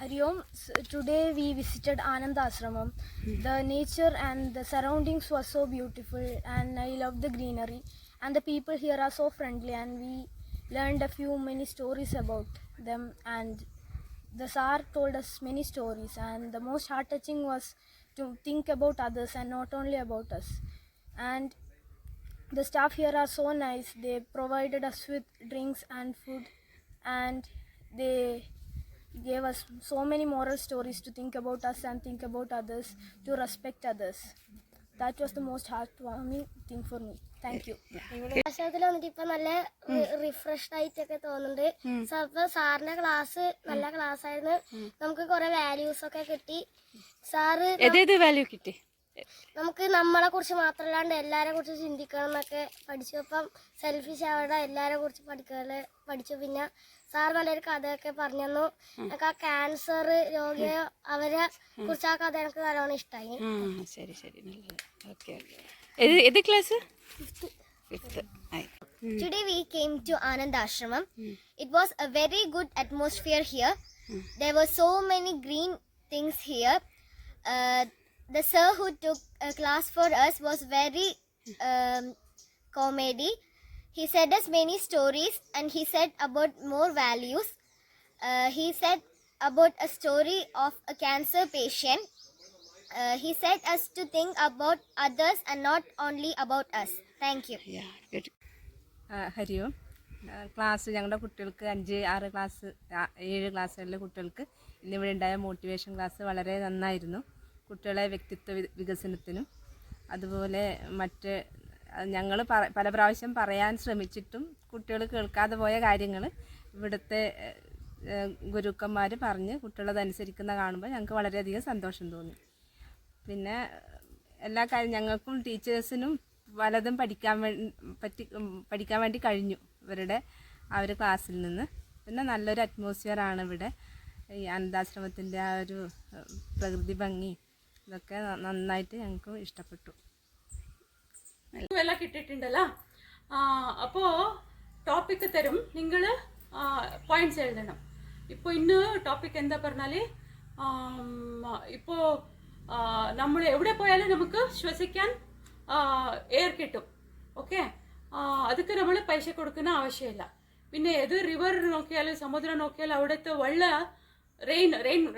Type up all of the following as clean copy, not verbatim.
Hari Om. Today we visited Anand Ashramam. The nature and the surroundings were so beautiful, and I love the greenery. And the people here are so friendly, and we learned many stories about them. And the Tsar told us many stories, and the most heart touching was to think about others and not only about us. And the staff here are so nice. They provided us with drinks and food, and they gave us so many moral stories to think about us and think about others, to respect others. That was the most heartwarming thing for me. Thank you. ആശ്രമത്തിൽ വന്നിട്ട് ഇപ്പൊ നല്ല refreshed ആയിട്ടൊക്കെ തോന്നുന്നുണ്ട്. സാറിന്റെ class നല്ല class ആയിരുന്നു. നമുക്ക് കുറെ വാല്യൂസ് ഒക്കെ കിട്ടി. സാറ് വാല്യൂ കിട്ടി? നമുക്ക് നമ്മളെ കുറിച്ച് മാത്രമല്ലാണ്ട് എല്ലാരെ കുറിച്ച് ചിന്തിക്കണം എന്നൊക്കെ പഠിച്ചു. അപ്പം സെൽഫിഷ് ആവട്ടെ എല്ലാരെ കുറിച്ച് പഠിച്ചു. പിന്നെ സാർ നല്ലൊരു കഥയൊക്കെ പറഞ്ഞു തന്നു. എനിക്ക് ആ ക്യാൻസർ രോഗിയോ അവരെ കുറിച്ച് ആ കഥ എനിക്ക് നല്ലോണം ഇഷ്ടമായി. Today we came to Anand Ashramam. It was a very good atmosphere here. There were so many green things here. The sir who took a class for us was very comedy. He said us many stories, and he said about more values. He said about a story of a cancer patient. He said us to think about others and not only about us. Thank you. Hari Om. Class ഞങ്ങളുടെ കുട്ടികൾക്ക് 5, 6 class 7 ക്ലാസ്സുകളിലെ കുട്ടികൾക്ക് ഇന്നിവിടെ ഉണ്ടായ motivation class വളരെ നന്നായിരുന്നു. കുട്ടികളെ വ്യക്തിത്വ വികസനത്തിനും അതുപോലെ മറ്റ് ഞങ്ങൾ പല പ്രാവശ്യം പറയാൻ ശ്രമിച്ചിട്ടും കുട്ടികൾ കേൾക്കാതെ പോയ കാര്യങ്ങൾ ഇവിടുത്തെ ഗുരുക്കന്മാർ പറഞ്ഞ് കുട്ടികളതനുസരിക്കുന്ന കാണുമ്പോൾ ഞങ്ങൾക്ക് വളരെയധികം സന്തോഷം തോന്നി. പിന്നെ എല്ലാ കാര്യം ഞങ്ങൾക്കും ടീച്ചേഴ്സിനും പലതും പഠിക്കാൻ വേണ്ടി കഴിഞ്ഞു ഇവരുടെ ആ ഒരു ക്ലാസ്സിൽ നിന്ന്. പിന്നെ നല്ലൊരു അറ്റ്മോസ്ഫിയറാണ് ഇവിടെ. ഈ അനന്താശ്രമത്തിൻ്റെ ആ ഒരു പ്രകൃതി ഭംഗി ഇതൊക്കെ നന്നായിട്ട് ഞങ്ങൾക്ക് ഇഷ്ടപ്പെട്ടു. എല്ലാം കിട്ടിയിട്ടുണ്ടല്ലോ. അപ്പോൾ ടോപ്പിക്ക് തരും, നിങ്ങൾ പോയിന്റ്സ് എഴുതണം. ഇപ്പോൾ ഇന്ന് ടോപ്പിക് എന്താ പറഞ്ഞാൽ, ഇപ്പോൾ നമ്മൾ എവിടെ പോയാലും നമുക്ക് ശ്വസിക്കാൻ എയർ കിട്ടും. ഓക്കെ, അതൊക്കെ നമ്മൾ പൈസ കൊടുക്കുന്ന ആവശ്യമില്ല. പിന്നെ ഏത് റിവർ നോക്കിയാലും സമുദ്രം നോക്കിയാലും അവിടുത്തെ വെള്ളം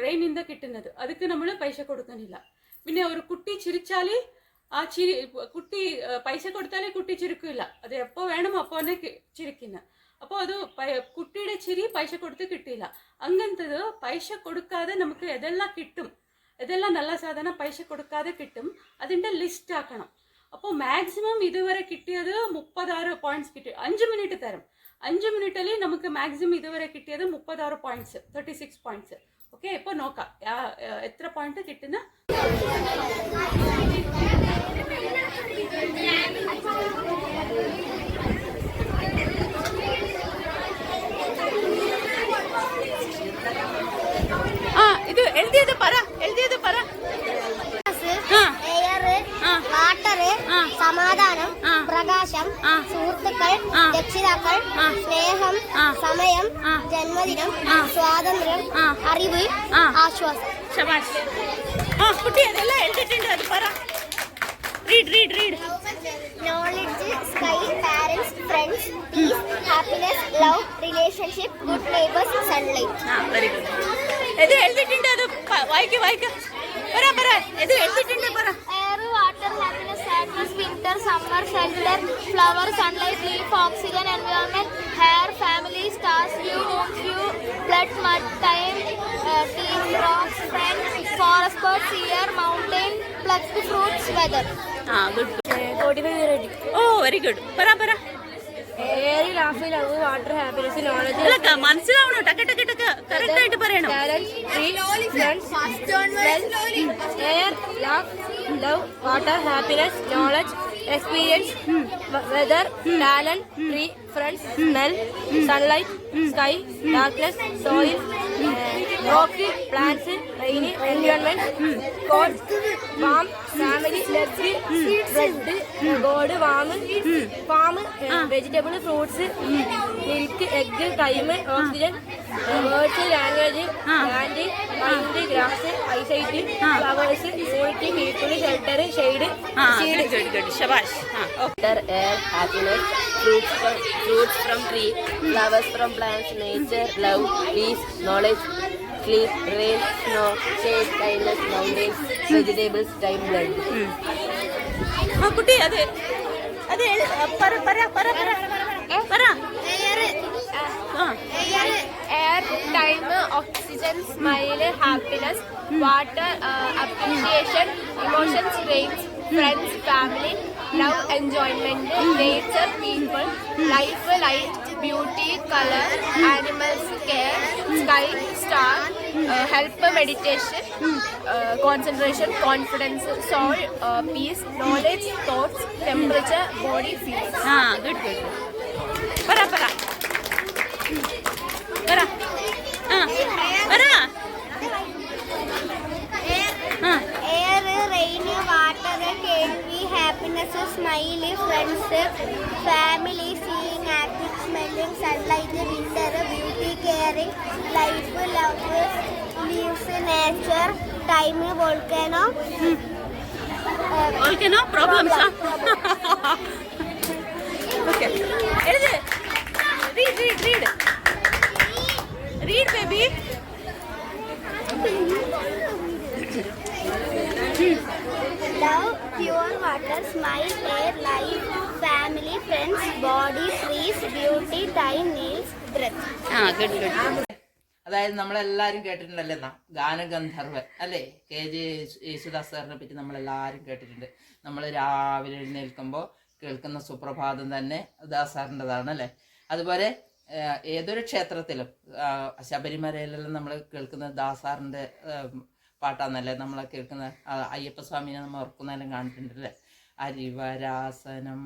റെയിനിಂದ കിട്ടുന്നത്, അതൊക്കെ നമ്മൾ പൈസ കൊടുക്കുന്നില്ല. പിന്നെ ഒരു കുട്ടി ചിരിച്ചാൽ ആ കുട്ടി പൈസ കൊടുത്താലേ കുട്ടി ചിരിക്കില്ല. അത് എപ്പോൾ വേണം അപ്പോൾ തന്നെ ചിരിക്കുന്ന. അപ്പോൾ അത് കുട്ടിയുടെ ചിരി പൈസ കൊടുത്ത് കിട്ടിയില്ല. അങ്ങനത്തത് പൈസ കൊടുക്കാതെ നമുക്ക് എതെല്ലാം കിട്ടും, എതെല്ലാം നല്ല സാധനം പൈസ കൊടുക്കാതെ കിട്ടും, അതിൻ്റെ ലിസ്റ്റ് ആക്കണം. അപ്പോൾ മാക്സിമം ഇതുവരെ കിട്ടിയത് 36 പോയിന്റ്സ് കിട്ടി. 5 മിനിറ്റ് തരും. 5 മിനിറ്റിൽ നമുക്ക് മാക്സിമം ഇതുവരെ കിട്ടിയത് 36 പോയിന്റ്സ്, 36 പോയിന്റ്സ്. ഓക്കെ, ഇപ്പോൾ നോക്കാം എത്ര പോയിന്റ് കിട്ടുന്ന. ഇത് എഴുതിയത് പറ. വാട്ടർ, സമാധാനം, പ്രകാശം, സുഹൃത്തുക്കൾ, രക്ഷിതാക്കൾ, സ്നേഹം, സമയം, ജന്മദിനം, സ്വാതന്ത്ര്യം, അറിവ്, ആശ്വാസം. കുട്ടി അതെല്ലാം എഴുതിയിട്ടുണ്ട്, അത് പറ. Read. Knowledge, sky, parents, friends, peace, happiness, love, relationship, good neighbors, sunlight. Very good. ഇത് എഴുതിയിട്ടുണ്ട്, അത് വായിക്ക. പറ. ഇത് എഴുതിയിട്ടുണ്ട്, പറ. Air, water, happiness, sadness, winter, summer, shelter, flower, sunlight, leaf, oxygen, environment, hair, family, stars, view, moon view, blood, mud, time, team, rocks, friends, forest birds, year, mountain, plucked fruits, weather. Good. Oh very good. പറ. Air, love, water, happiness, knowledge. മനസ്സിലാവണോ? ടക്ക് correct ആയിട്ട് പറയണം. Air, love, water, happiness, knowledge, experience, weather, talent, tree, friends, smell, sunlight, sky, darkness, soil, rock, plants, rainy, environment, cold, warm, family, leg, bread, god, warm, farm, vegetable, fruits, milk, egg, time, oxygen, words, language, land, mind, grass, eyesight, flowers, unity, people, shelter, shade, ശബാഷ്. air, happiness, fruits from tree, flowers from plants, nature, love, peace, knowledge, sleep, rain, snow, shade, kindness, mountains, vegetables, time, blood. കുട്ടി അത് അത് പറ പറ പറ പറ പറ. Air, time, oxygen, smile, happiness, water, appreciation, emotions, rains, friends, family, love, enjoyment, nature, people, life, light, beauty, color, animals, care, sky, star, help, meditation, concentration, confidence, soul, peace, knowledge, thoughts, temperature, body, feelings. Good good. പറ പറ പറ. പറ. Air, rain, water, candy, happiness, smile, friends, family, seeing, acting, smelling, sunlight, winter, beauty, caring, life, love, leaves, nature, time, volcano. Volcano problems. Okay. എഴുത്. Read baby. Love, pure water, smile, air, life, family, friends, body, trees, beauty, time, nails, breath. Good good. അതായത് നമ്മളെല്ലാവരും കേട്ടിട്ടുണ്ടല്ലേ ഗാനഗന്ധർവൻ അല്ലേ, KJ Yesudas സാറിനെ പറ്റി നമ്മളെല്ലാവരും കേട്ടിട്ടുണ്ട്. നമ്മൾ രാവിലെ എഴുന്നേൽക്കുമ്പോൾ കേൾക്കുന്ന സുപ്രഭാതം തന്നെ ദാസ് സാറിൻ്റെതാണ് അല്ലേ. അതുപോലെ ഏതൊരു ക്ഷേത്രത്തിലും ശബരിമലയിലെല്ലാം നമ്മൾ കേൾക്കുന്ന ദാസ് സാറിൻ്റെ പാട്ടാന്നല്ലേ നമ്മൾ കേൾക്കുന്ന. അയ്യപ്പസ്വാമിനെ നമ്മൾ ഓർക്കുന്നതെല്ലാം കണ്ടിട്ടുണ്ടല്ലേ. അരിവരാസനം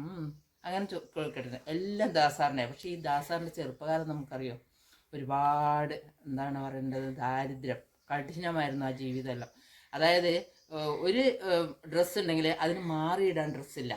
അങ്ങനെ കേട്ടിട്ടുണ്ട്. എല്ലാം ദാസാറിൻ്റെ. പക്ഷേ ഈ ദാസാറിൻ്റെ ചെറുപ്പകാലം നമുക്കറിയോ, ഒരുപാട് എന്താണ് പറയേണ്ടത്, ദാരിദ്ര്യം, കഠിനമായിരുന്നു ആ ജീവിതമെല്ലാം. അതായത് ഒരു ഡ്രസ്സ് ഉണ്ടെങ്കിൽ അതിന് മാറിയിടാൻ ഡ്രസ്സില്ല,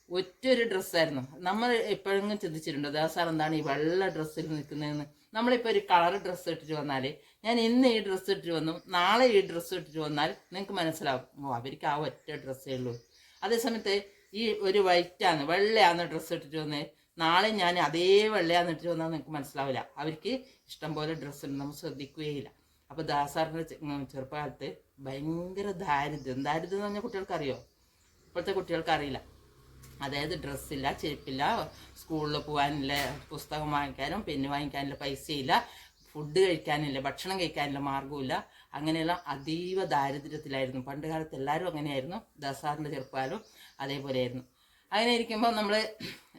ഒറ്റൊരു ഡ്രസ്സായിരുന്നു. നമ്മൾ എപ്പോഴെങ്കിലും ചിന്തിച്ചിട്ടുണ്ടോ ദാസാർ എന്താണ് ഈ വെള്ള ഡ്രസ്സിൽ നിൽക്കുന്നതെന്ന്? നമ്മളിപ്പോൾ ഒരു കളർ ഡ്രസ്സ് ഇട്ടിട്ട് വന്നാൽ, ഞാൻ ഇന്ന് ഈ ഡ്രസ്സ് ഇട്ടിട്ട് വന്നു, നാളെ ഈ ഡ്രസ്സ് ഇട്ടിട്ട് വന്നാൽ നിങ്ങൾക്ക് മനസ്സിലാവും, ഓ അവർക്ക് ആ ഒറ്റ ഡ്രസ്സേ ഉള്ളൂ. അതേസമയത്ത് ഈ ഒരു വൈറ്റാണ് വെള്ളയാണ് ഡ്രസ്സ് ഇട്ടിട്ട് വന്ന്, നാളെ ഞാൻ അതേ വെള്ളയാന്ന് ഇട്ടിട്ട് വന്നാൽ നിങ്ങൾക്ക് മനസ്സിലാവില്ല. അവർക്ക് ഇഷ്ടംപോലെ ഡ്രസ്സുണ്ട്, നമ്മൾ ശ്രദ്ധിക്കുകയില്ല. അപ്പോൾ ദാസാറിൻ്റെ ചെറുപ്പകാലത്ത് ഭയങ്കര ദാരിദ്ര്യം എന്ന് പറഞ്ഞാൽ കുട്ടികൾക്കറിയോ? ഇപ്പോഴത്തെ കുട്ടികൾക്ക് അറിയില്ല. അതായത് ഡ്രസ്സില്ല, ചെരുപ്പില്ല, സ്കൂളിൽ പോകാനില്ല, പുസ്തകം വാങ്ങിക്കാനും പെന്ന് വാങ്ങിക്കാനില്ല പൈസയില്ല, ഫുഡ് കഴിക്കാനില്ല, ഭക്ഷണം കഴിക്കാനില്ല മാർഗമില്ല. അങ്ങനെയുള്ള അതീവ ദാരിദ്ര്യത്തിലായിരുന്നു പണ്ട് കാലത്ത്. എല്ലാവരും അങ്ങനെയായിരുന്നു. ദാസാറിൻ്റെ ചെറുപ്പകാലം അതേപോലെയായിരുന്നു. അങ്ങനെ ഇരിക്കുമ്പോൾ നമ്മൾ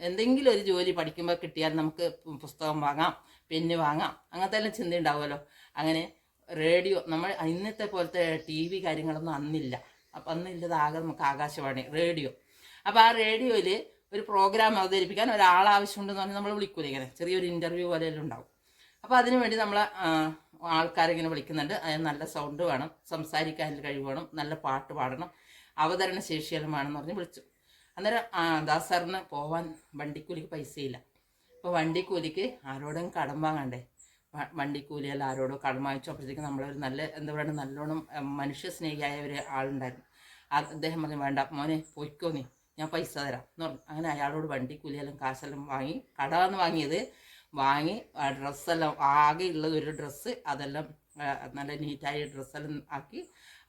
എന്തെങ്കിലും ഒരു ജോലി പഠിക്കുമ്പോൾ കിട്ടിയാൽ നമുക്ക് പുസ്തകം വാങ്ങാം, പെന്ന് വാങ്ങാം, അങ്ങനത്തെ എല്ലാം ചിന്ത ഉണ്ടാവുമല്ലോ. അങ്ങനെ റേഡിയോ, നമ്മൾ ഇന്നത്തെ പോലത്തെ TV കാര്യങ്ങളൊന്നും അന്നില്ല. അപ്പം അന്നില്ലത് ആകെ നമുക്ക് ആകാശവാണി, റേഡിയോ. അപ്പോൾ ആ റേഡിയോയിൽ ഒരു പ്രോഗ്രാം അവതരിപ്പിക്കാൻ ഒരാളാവശ്യമുണ്ടെന്ന് പറഞ്ഞാൽ നമ്മൾ വിളിക്കൂലേ, ഇങ്ങനെ ചെറിയൊരു ഇൻ്റർവ്യൂ പോലെയെല്ലാം ഉണ്ടാവും. അപ്പോൾ അതിനു വേണ്ടി നമ്മൾ ആൾക്കാരിങ്ങനെ വിളിക്കുന്നുണ്ട്. അതിന് നല്ല സൗണ്ട് വേണം, സംസാരിക്കാനുള്ള കഴിവ് വേണം, നല്ല പാട്ട് പാടണം, അവതരണ ശേഷിയെല്ലാം വേണമെന്ന് പറഞ്ഞ് വിളിച്ചു. അന്നേരം ദാസ് സാറിന് പോവാൻ വണ്ടിക്കൂലിക്ക് പൈസയില്ല. അപ്പോൾ വണ്ടിക്കൂലിക്ക് ആരോടും കടം വാങ്ങണ്ടേ, വണ്ടിക്കൂലിയെല്ലാം ആരോടോ കടം വാങ്ങിച്ചു. അപ്പോഴത്തേക്ക് നമ്മളൊരു നല്ല എന്താ പറയുക, നല്ലോണം മനുഷ്യ സ്നേഹിയായ ഒരു ആളുണ്ടായിരുന്നു. അദ്ദേഹം പറഞ്ഞു, വേണ്ട മോനെ പോയിക്കോ നീ, ഞാൻ പൈസ തരാം എന്ന് പറഞ്ഞു. അങ്ങനെ അയാളോട് വണ്ടിക്കൂലിയെല്ലാം കാശെല്ലാം വാങ്ങി, കടമെന്ന് വാങ്ങിയത് വാങ്ങി, ഡ്രസ്സെല്ലാം ആകെ ഉള്ളത് ഒരു ഡ്രസ്സ്, അതെല്ലാം നല്ല നീറ്റായ ഡ്രസ്സെല്ലാം ആക്കി,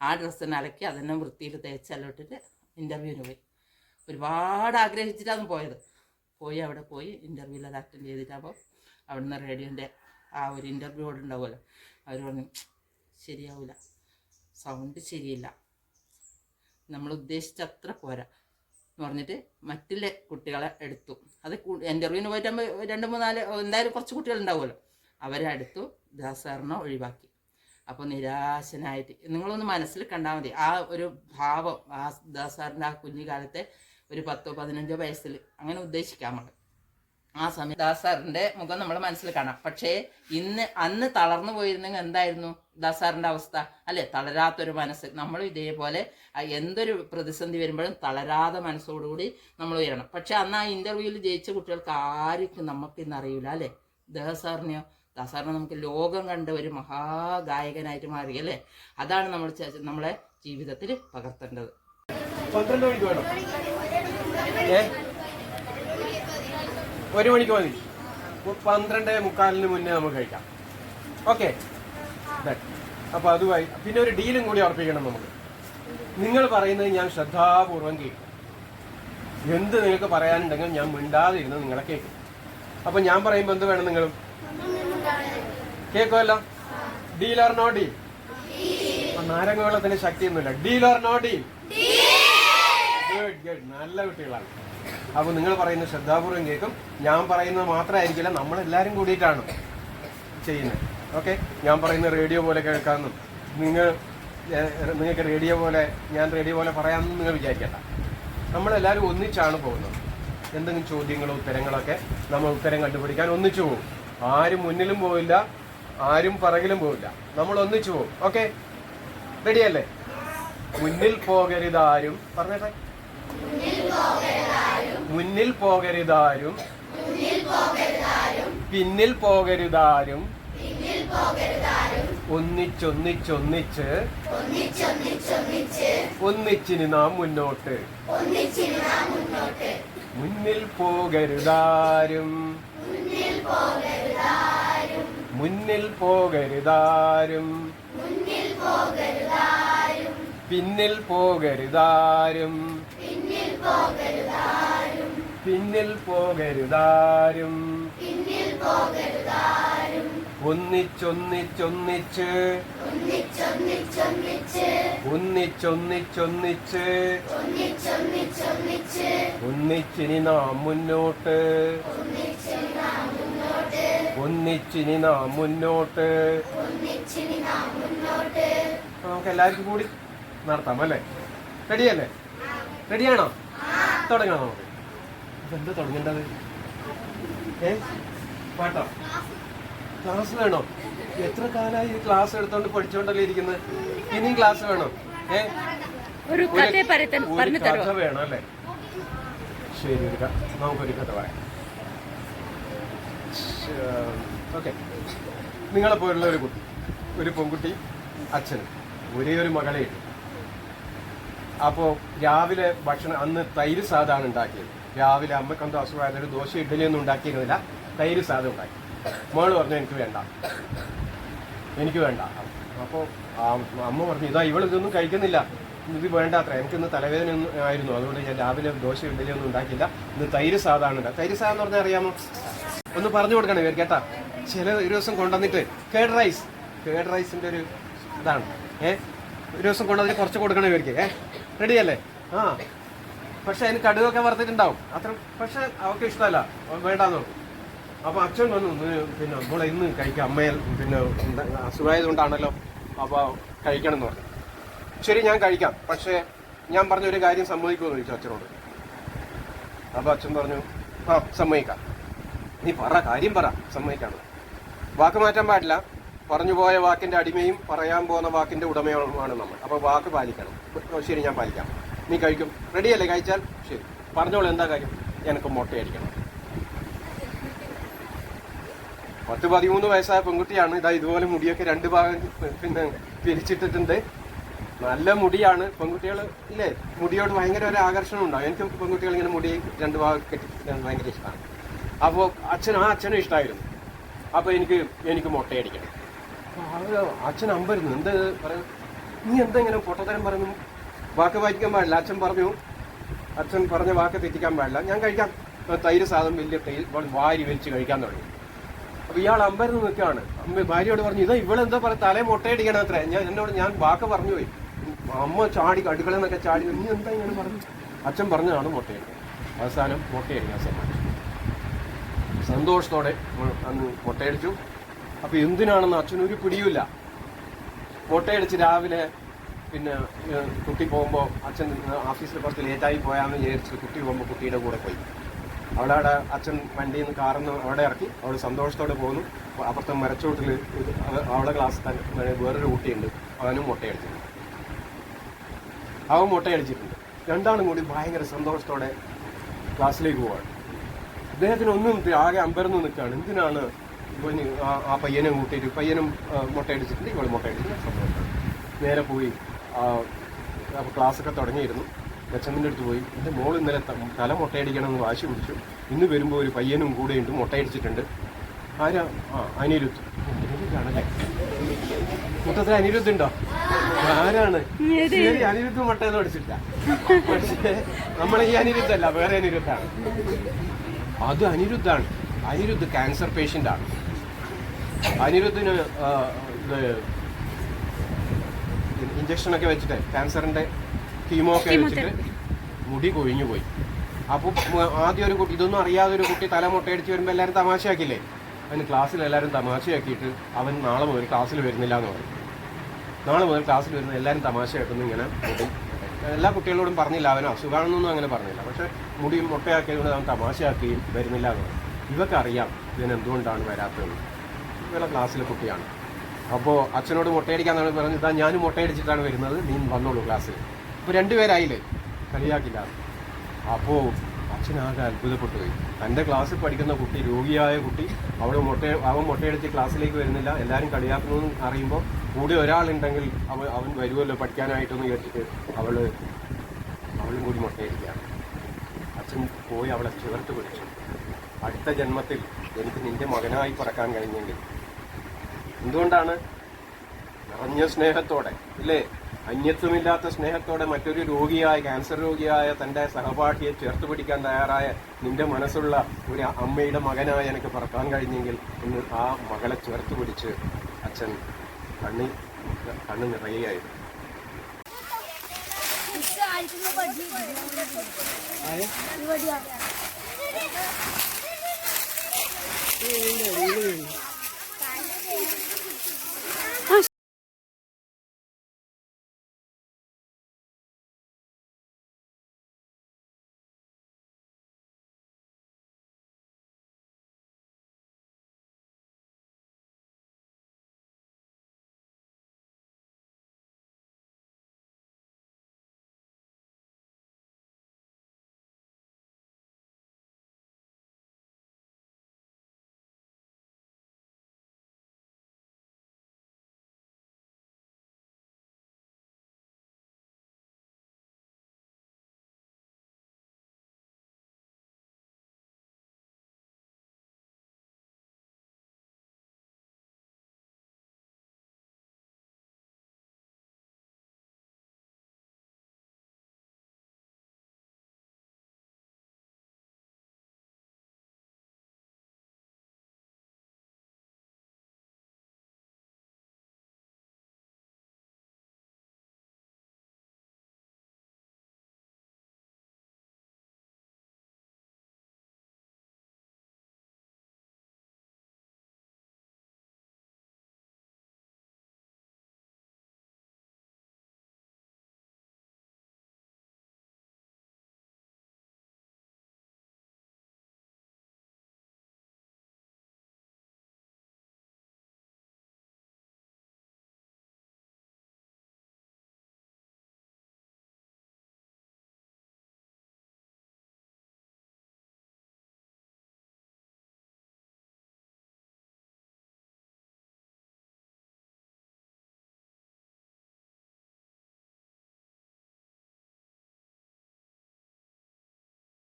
ആ ഡ്രസ്സിനെ അലക്കി അതെല്ലാം വൃത്തിയിൽ തേച്ചെല്ലാം ഇട്ടിട്ട് ഇൻ്റർവ്യൂവിന് പോയി. ഒരുപാട് ആഗ്രഹിച്ചിട്ടാണ് പോയത്. അവിടെ പോയി ഇൻ്റർവ്യൂവിലെല്ലാം അറ്റൻഡ് ചെയ്തിട്ടാകുമ്പോൾ അവിടുന്ന് റേഡിയോൻ്റെ ആ ഒരു ഇൻ്റർവ്യൂ അവിടെ ഉണ്ടാവുമല്ലോ, അവർ പറഞ്ഞു ശരിയാവില്ല, സൗണ്ട് ശരിയില്ല, നമ്മൾ ഉദ്ദേശിച്ച അത്ര പോരാ എന്ന് പറഞ്ഞിട്ട് മറ്റുള്ള കുട്ടികളെ എടുത്തു. അത് ഇൻ്റർവ്യൂവിന് പോയിട്ടാകുമ്പോൾ 2-3-4 എന്തായാലും കുറച്ച് കുട്ടികളുണ്ടാവുമല്ലോ, അവരെ എടുത്തു. ദാസ് സാറിനെ ഒഴിവാക്കി. അപ്പോൾ നിരാശനായിട്ട് നിങ്ങളൊന്ന് മനസ്സിൽ കണ്ടാൽ മതി ആ ഒരു ഭാവം. ആ ദാസ് സാറിൻ്റെ ആ കുഞ്ഞുകാലത്തെ ഒരു 10-15 വയസ്സിൽ അങ്ങനെ ഉദ്ദേശിക്കാം നമ്മൾ. ആ സമയത്ത് ദാസ് സാറിൻ്റെ മുഖം നമ്മൾ മനസ്സിൽ കാണാം. പക്ഷേ അന്ന് തളർന്നു പോയിരുന്നെങ്കിൽ എന്തായിരുന്നു ദാസ് സാറിൻ്റെ അവസ്ഥ അല്ലേ? തളരാത്തൊരു മനസ്സ്. നമ്മൾ ഇതേപോലെ എന്തൊരു പ്രതിസന്ധി വരുമ്പോഴും തളരാതെ മനസ്സോടുകൂടി നമ്മൾ ഉയരണം. പക്ഷെ അന്ന് ആ ഇൻ്റർവ്യൂവിൽ ജയിച്ച കുട്ടികൾക്ക് ആർക്കും നമുക്കിന്ന് അറിയില്ല അല്ലേ? ദാസ് സാറിനെയോ ദാസാറിന് നമുക്ക് ലോകം കണ്ട ഒരു മഹാഗായകനായിട്ട് മാറി അല്ലേ? അതാണ് നമ്മൾ നമ്മളെ ജീവിതത്തിൽ പകർത്തേണ്ടത്. 12 മണിക്ക് വേണം. 1 മണിക്ക് മതി. 12:45 മുന്നേ നമുക്ക് കഴിക്കാം. ഓക്കെ. അപ്പോൾ അതുമായി പിന്നെ ഒരു ഡീലും കൂടി ഉറപ്പിക്കണം നമുക്ക്. നിങ്ങൾ പറയുന്നത് ഞാൻ ശ്രദ്ധാപൂർവം കേൾക്കും. എന്ത് നിങ്ങൾക്ക് പറയാനുണ്ടെങ്കിൽ ഞാൻ മിണ്ടാതിരുന്ന് നിങ്ങളെ കേൾക്കും. അപ്പം ഞാൻ പറയുമ്പോൾ എന്ത് വേണം നിങ്ങളും കേൾക്കുമല്ലോ? Deal or no deal? നാരങ്ങ വെള്ളത്തിന് ശക്തിയൊന്നുമില്ല. Deal or no deal? Good good, നല്ല കുട്ടികളാണ്. അപ്പോൾ നിങ്ങൾ പറയുന്നത് ശ്രദ്ധാപൂർവം കേൾക്കും. ഞാൻ പറയുന്നത് മാത്രമായിരിക്കില്ല, നമ്മളെല്ലാവരും കൂടിയിട്ടാണ് ചെയ്യുന്നത്. ഓക്കെ. ഞാൻ പറയുന്ന റേഡിയോ പോലെ കേൾക്കാമെന്നും നിങ്ങൾക്ക് റേഡിയോ പോലെ ഞാൻ റേഡിയോ പോലെ പറയാമെന്നും നിങ്ങൾ വിചാരിക്കണ്ട. നമ്മളെല്ലാവരും ഒന്നിച്ചാണ് പോകുന്നത്. എന്തെങ്കിലും ചോദ്യങ്ങളോ ഉത്തരങ്ങളൊക്കെ നമ്മൾ ഉത്തരം കണ്ടുപിടിക്കാൻ ഒന്നിച്ചു പോകും. ആരും മുന്നിലും പോവില്ല, ആരും പിറകിലും പോവില്ല, നമ്മൾ ഒന്നിച്ചു പോകും. ഓക്കെ, റെഡിയല്ലേ? മുന്നിൽ പോകരുതാരും പറഞ്ഞേ. മുന്നിൽ പോകരുതാരും പിന്നിൽ പോകരുതാരും ഒന്നിച്ചൊന്നിച്ചൊന്നിച്ച് ഒന്നിച്ചിന് നാം മുന്നോട്ട്. മുന്നിൽ പോകരുതാരും മുന്നിൽ പോകരുതാരും പിന്നിൽ പോകരുതാരും പിന്നിൽ പോകരുതാരും ഒന്നിച്ചൊന്നിച്ചൊന്നിച്ച് ഒന്നിച്ചൊന്നിച്ചൊന്നിച്ച് ഒന്നിച്ചിനി നാം മുന്നോട്ട്. ഒന്നിച്ചിനി നാം മുന്നോട്ട്. നമുക്ക് എല്ലാവർക്കും കൂടി നടത്താം അല്ലേ? റെഡിയല്ലേ? റെഡിയാണോ? തുടങ്ങാം നമുക്ക്. അപ്പൊ എന്താ തുടങ്ങേണ്ടത്? പാട്ടോ? ക്ലാസ് വേണോ? എത്ര കാലമായി ഈ ക്ലാസ് എടുത്തോണ്ട് പഠിച്ചോണ്ടല്ലേ ഇരിക്കുന്നത്? ഇനിയും ക്ലാസ് വേണോ? ഒരു കഥ വേണം അല്ലേ? ശരി, നമുക്കൊരു കഥ പറയാം. ഓക്കെ. നിങ്ങളെപ്പോലുള്ള ഒരു കുട്ടി, ഒരു പെൺകുട്ടി, അച്ഛൻ, ഒരേ ഒരു മകളെ ഉണ്ട്. അപ്പോൾ രാവിലെ ഭക്ഷണം അന്ന് തൈര് സാദമാണ് ഉണ്ടാക്കിയത്. രാവിലെ അമ്മക്കെന്തോ അസുഖമായതൊരു ദോശ ഇഡ്ഡലിയൊന്നും ഉണ്ടാക്കിയിരുന്നില്ല, തൈര് സാദം ഉണ്ടാക്കി. മോള് പറഞ്ഞു എനിക്ക് വേണ്ട. അപ്പോൾ അമ്മ പറഞ്ഞു ഇതാ ഇവളിതൊന്നും കഴിക്കുന്നില്ല, ഇത് വേണ്ട അത്ര, എനിക്കിന്ന് തലവേദന ആയിരുന്നു, അതുകൊണ്ട് ഞാൻ രാവിലെ ദോശ ഇഡ്ഡലിയൊന്നും ഉണ്ടാക്കില്ല, ഇന്ന് തൈര് സാദമാണ്. തൈര് സാദം എന്ന് പറഞ്ഞാൽ അറിയാമോ? ഒന്ന് പറഞ്ഞു കൊടുക്കണം ഇവർ കേട്ടാ. ചില ഒരു ദിവസം കൊണ്ടുവന്നിട്ട് കേഡ് റൈസിൻ്റെ ഒരു ഇതാണ്. ഒരു ദിവസം കൊണ്ടുവന്നിട്ട് കുറച്ച് കൊടുക്കണം ഇവർക്ക്. റെഡിയല്ലേ? ആ, പക്ഷെ അതിന് കടുകൊക്കെ വറുത്തിട്ടുണ്ടാവും അത്ര, പക്ഷെ അവർക്ക് ഇഷ്ടമല്ല, വേണ്ടാന്ന്. അപ്പോൾ അച്ഛൻ വന്നു, പിന്നെ നമ്മളെ ഇന്ന് കഴിക്കാം, അമ്മയെ പിന്നെ അസുഖമായതുകൊണ്ടാണല്ലോ, അപ്പോൾ കഴിക്കണം എന്ന് പറഞ്ഞു. ശരി, ഞാൻ കഴിക്കാം, പക്ഷേ ഞാൻ പറഞ്ഞൊരു കാര്യം സമ്മതിക്കുമെന്ന് ചോദിച്ചു അച്ഛനോട്. അപ്പോൾ അച്ഛൻ പറഞ്ഞു ആ സമ്മതിക്കാം. നീ കാര്യം പറ, സമ്മതിക്കാണ്. വാക്ക് മാറ്റാൻ പാടില്ല. പറഞ്ഞു പോയ വാക്കിൻ്റെ അടിമയും പറയാൻ പോകുന്ന വാക്കിൻ്റെ ഉടമയുമാണ് നമ്മൾ. അപ്പോൾ വാക്ക് പാലിക്കണം. ശരി, ഞാൻ പാലിക്കാം. നീ കഴിക്കും. റെഡിയല്ലേ? കഴിച്ചാൽ ശരി. പറഞ്ഞോളൂ, എന്താ കാര്യം? എനിക്ക് മുട്ടയടിക്കണം. 10-13 വയസ്സായ പെൺകുട്ടിയാണ്. ഇതാ ഇതുപോലെ മുടിയൊക്കെ 2 ഭാഗം പിന്നെ പിരിച്ചിട്ടിട്ടുണ്ട്. നല്ല മുടിയാണ്. പെൺകുട്ടികൾ ഇല്ലേ, മുടിയോട് ഭയങ്കര ഒരു ആകർഷണം ഉണ്ടാവും. എനിക്ക് പെൺകുട്ടികൾ ഇങ്ങനെ മുടി 2 ഭാഗം കെട്ടിക്കാൻ ഭയങ്കര ഇഷ്ടമാണ്. അപ്പോൾ അച്ഛനും ഇഷ്ടമായിരുന്നു. അപ്പോൾ എനിക്ക് മുട്ടയടിക്കണം. അച്ഛൻ അമ്പരുന്നു. എന്ത് പറയും? നീ എന്താ ഇങ്ങനെ പൊട്ടത്തരം പറയുന്നു? വാക്ക് പാലിക്കാൻ പാടില്ല. അച്ഛൻ പറഞ്ഞ വാക്ക് തെറ്റിക്കാൻ പാടില്ല. ഞാൻ കഴിക്കാം. തൈര് സാധനം വലിയ വാരി വലിച്ച് കഴിക്കാൻ തുടങ്ങി. അപ്പോൾ ഇയാൾ അമ്പരുന്ന് നിൽക്കുകയാണ്. ഭാര്യയോട് പറഞ്ഞു ഇതാ ഇവളെന്താ പറയുക, തലേ മുട്ടയടിക്കണം അത്ര. ഞാൻ വാക്ക് പറഞ്ഞു പോയി. അമ്മ ചാടി അടുക്കളയിൽ നിന്നൊക്കെ ചാടി, നീ എന്താ ഇങ്ങനെ പറഞ്ഞു? അച്ഛൻ പറഞ്ഞതാണ് മുട്ടയടിക്കാൻ. അവസാനം മുട്ടയടിക്കാൻ സന്തോഷത്തോടെ അന്ന് മുട്ടയടിച്ചു. അപ്പോൾ എന്തിനാണെന്ന് അച്ഛനൊരു പിടിയുമില്ല. മുട്ടയടിച്ച് രാവിലെ പിന്നെ കുട്ടി പോകുമ്പോൾ അച്ഛൻ ഓഫീസിൽ കുറച്ച് ലേറ്റായി പോയാമെന്ന് വിചാരിച്ചിട്ട് കുട്ടി പോകുമ്പോൾ കുട്ടിയുടെ കൂടെ പോയി. അവിടെ അച്ഛൻ വണ്ടിയിൽ നിന്ന് കാറിൽ നിന്ന് അവിടെ ഇറക്കി. അവിടെ സന്തോഷത്തോടെ പോകുന്നു. അപ്പുറത്തെ മരച്ചോട്ടിൽ അവളെ ക്ലാസ് തന്നെ വേറൊരു കുട്ടിയുണ്ട്, അവനും മുട്ടയടിച്ചിട്ടുണ്ട്. അവൻ മുട്ടയടിച്ചിട്ടുണ്ട്. രണ്ടാളും കൂടി ഭയങ്കര സന്തോഷത്തോടെ ക്ലാസ്സിലേക്ക് പോവാണ്. അദ്ദേഹത്തിനൊന്നും ആകെ അമ്പരന്ന് നിൽക്കുകയാണ്. എന്തിനാണ് പോയി ആ പയ്യനെ കൂട്ടിയിട്ട് പയ്യനും മുട്ടയടിച്ചിട്ടുണ്ട്, ഇവൾ മുട്ടയടിച്ചിട്ട് സംഭവം നേരെ പോയി. അപ്പോൾ ക്ലാസ്സൊക്കെ തുടങ്ങിയിരുന്നു. എച്ചമ്മിൻ്റെ അടുത്ത് പോയി, എൻ്റെ മോൾ ഇന്നലെ തല മുട്ടയടിക്കണമെന്ന് വാശി പിടിച്ചു, ഇന്ന് വരുമ്പോൾ ഒരു പയ്യനും കൂടെയുണ്ട് മുട്ടയടിച്ചിട്ടുണ്ട്. ആരാ? അനിരുദ്ധ്. അനിരുദ്ധാണല്ലേ? മൊത്തത്തിൽ അനിരുദ്ധ് ഉണ്ടോ? ആരാണ്? ശരി, അനിരുദ്ധ് മുട്ടയെന്ന് പഠിച്ചില്ല. പക്ഷേ നമ്മളെ ഈ അനിരുദ്ധല്ല, വേറെ അനിരുദ്ധാണ്. അത് അനിരുദ്ധാണ്. അനിരുദ്ധ് ക്യാൻസർ പേഷ്യൻ്റ് ആണ്. അനിരുദ്ധിന് ഇഞ്ചക്ഷനൊക്കെ വെച്ചിട്ട് ക്യാൻസറിൻ്റെ കീമോ ഒക്കെ വെച്ചിട്ട് മുടി കൊഴിഞ്ഞു പോയി. അപ്പോൾ ആദ്യം ഒരു കുട്ടി, ഇതൊന്നും അറിയാതെ ഒരു കുട്ടി തല മുട്ടയടിച്ച് വരുമ്പോൾ എല്ലാവരും തമാശയാക്കില്ലേ? അതിന് ക്ലാസ്സിൽ എല്ലാവരും തമാശയാക്കിയിട്ട് അവൻ നാളെ മുതൽ ക്ലാസ്സിൽ വരുന്നില്ല എന്ന് പറയും. നാളെ മുതൽ ക്ലാസ്സിൽ വരുന്ന എല്ലാവരും തമാശയാക്കുന്നു. ഇങ്ങനെ മുടി എല്ലാ കുട്ടികളോടും പറഞ്ഞില്ല, അവന് അസുഖമാണെന്നൊന്നും അങ്ങനെ പറഞ്ഞില്ല. പക്ഷേ മുടി മുട്ടയാക്കിയതുകൊണ്ട് അവൻ തമാശയാക്കുകയും വരുന്നില്ല എന്ന് പറയും. ഇവർക്ക് അറിയാം ഇതിനെന്തുകൊണ്ടാണ് വരാത്തതെന്ന്. ഇവരുടെ ക്ലാസ്സിലെ കുട്ടിയാണ്. അപ്പോൾ അച്ഛനോട് മുട്ടയടിക്കാന്നാണ് പറഞ്ഞത്. ഇതാ ഞാനും മുട്ടയടിച്ചിട്ടാണ് വരുന്നത്, നീ വന്നോളൂ ക്ലാസ്സിൽ. ഇപ്പോൾ 2 പേരായില്ലേ, കളിയാക്കില്ല. അപ്പോൾ അച്ഛനാകെ അത്ഭുതപ്പെട്ടു പോയി. തൻ്റെ ക്ലാസ്സിൽ പഠിക്കുന്ന കുട്ടി, രോഗിയായ കുട്ടി, അവൻ മുട്ടയടിച്ച് ക്ലാസ്സിലേക്ക് വരുന്നില്ല, എല്ലാവരും കളിയാക്കുന്നു അറിയുമ്പോൾ കൂടെ ഒരാളുണ്ടെങ്കിൽ അവൻ വരുമല്ലോ പഠിക്കാനായിട്ടൊന്ന് കേട്ടിട്ട് അവളും കൂടി മുട്ടയടിക്കുകയാണ്. അച്ഛൻ പോയി അവളെ ചേർത്ത് പിടിച്ചു. അടുത്ത ജന്മത്തിൽ എനിക്ക് നിന്റെ മകനായി പറക്കാൻ കഴിഞ്ഞെങ്കിൽ. എന്തുകൊണ്ടാണ്? നിറഞ്ഞ സ്നേഹത്തോടെ, ഇല്ലേ, അന്യത്വമില്ലാത്ത സ്നേഹത്തോടെ മറ്റൊരു രോഗിയായ, ക്യാൻസർ രോഗിയായ തൻ്റെ സഹപാഠിയെ ചേർത്ത് പിടിക്കാൻ തയ്യാറായ നിന്റെ മനസ്സുള്ള ഒരു അമ്മയുടെ മകനായി എനിക്ക് പറക്കാൻ കഴിഞ്ഞെങ്കിൽ എന്ന് ആ മകളെ ചേർത്ത് പിടിച്ച് അച്ഛൻ കണ്ണ് നിറയുകയായിരുന്നു.